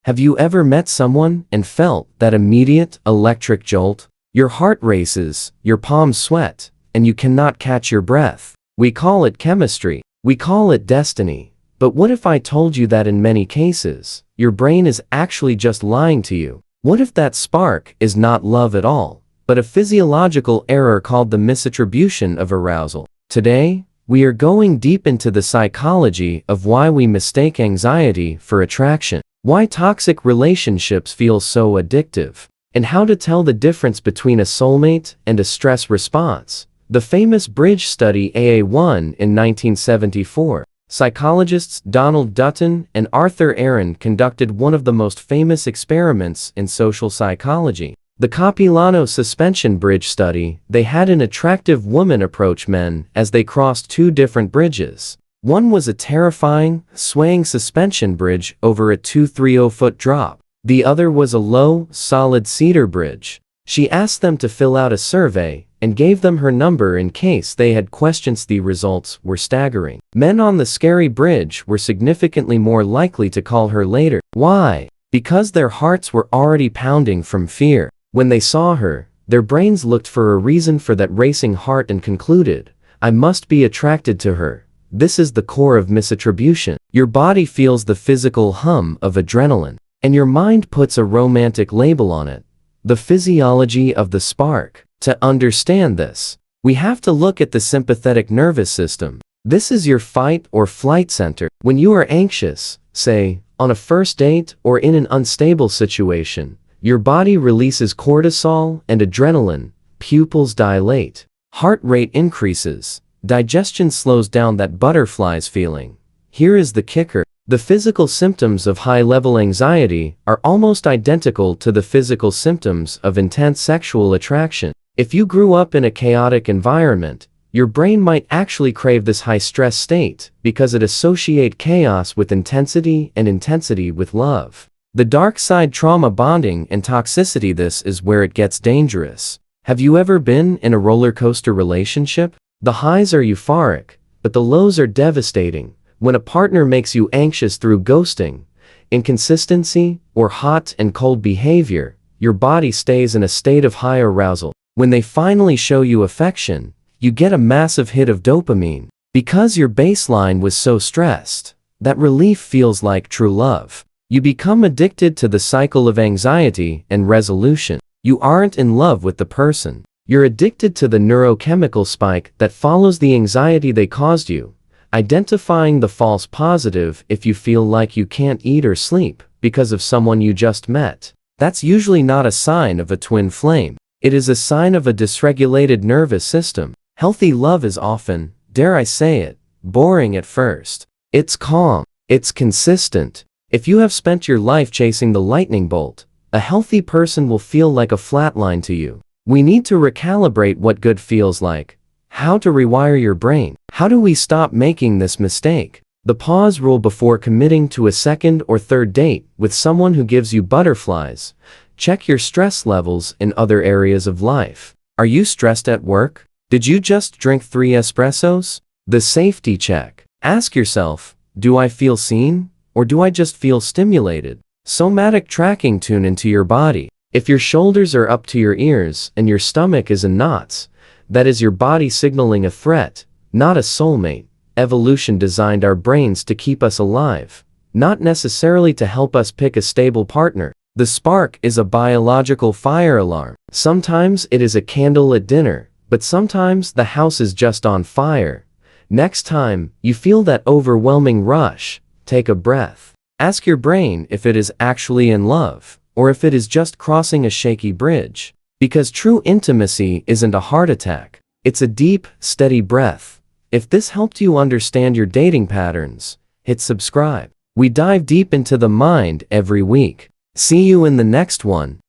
Have you ever met someone and felt that immediate electric jolt? Your heart races, your palms sweat, and you cannot catch your breath. We call it chemistry. We call it destiny. But what if I told you that in many cases, your brain is actually just lying to you? What if that spark is not love at all, but a physiological error called the misattribution of arousal? Today, we are going deep into the psychology of why we mistake anxiety for attraction, why toxic relationships feel so addictive, and how to tell the difference between a soulmate and a stress response. The famous bridge study AA1 in 1974. Psychologists Donald Dutton and Arthur Aaron conducted one of the most famous experiments in social psychology. The Capilano suspension bridge study. They had an attractive woman approach men as they crossed two different bridges. One was a terrifying, swaying suspension bridge over a 230-foot drop. The other was a low, solid cedar bridge. She asked them to fill out a survey and gave them her number in case they had questions. The results were staggering. Men on the scary bridge were significantly more likely to call her later. Why? Because their hearts were already pounding from fear. When they saw her, their brains looked for a reason for that racing heart and concluded, I must be attracted to her. This is the core of misattribution. Your body feels the physical hum of adrenaline, and your mind puts a romantic label on it. The physiology of the spark. To understand this, we have to look at the sympathetic nervous system. This is your fight or flight center. When you are anxious, say, on a first date or in an unstable situation, your body releases cortisol and adrenaline, pupils dilate, heart rate increases, digestion slows down. That butterflies feeling. Here is the kicker. The physical symptoms of high-level anxiety are almost identical to the physical symptoms of intense sexual attraction. If you grew up in a chaotic environment, your brain might actually crave this high-stress state because it associates chaos with intensity and intensity with love. The dark side: trauma bonding and toxicity. This is where it gets dangerous. Have you ever been in a roller coaster relationship? The highs are euphoric, but the lows are devastating. When a partner makes you anxious through ghosting, inconsistency, or hot and cold behavior, your body stays in a state of high arousal. When they finally show you affection, you get a massive hit of dopamine. Because your baseline was so stressed, that relief feels like true love. You become addicted to the cycle of anxiety and resolution. You aren't in love with the person. You're addicted to the neurochemical spike that follows the anxiety they caused you. Identifying the false positive: if you feel like you can't eat or sleep because of someone you just met, that's usually not a sign of a twin flame. It is a sign of a dysregulated nervous system. Healthy love is often, dare I say it, boring at first. It's calm. It's consistent. If you have spent your life chasing the lightning bolt, a healthy person will feel like a flatline to you. We need to recalibrate what good feels like. How to rewire your brain. How do we stop making this mistake? The pause rule: before committing to a second or third date with someone who gives you butterflies, check your stress levels in other areas of life. Are you stressed at work? Did you just drink 3 espressos? The safety check. Ask yourself, do I feel seen, or do I just feel stimulated? Somatic tracking: tune into your body. If your shoulders are up to your ears and your stomach is in knots, that is your body signaling a threat, not a soulmate. Evolution designed our brains to keep us alive, not necessarily to help us pick a stable partner. The spark is a biological fire alarm. Sometimes it is a candle at dinner, but sometimes the house is just on fire. Next time you feel that overwhelming rush, take a breath. Ask your brain if it is actually in love, or if it is just crossing a shaky bridge. Because true intimacy isn't a heart attack. It's a deep, steady breath. If this helped you understand your dating patterns, hit subscribe. We dive deep into the mind every week. See you in the next one.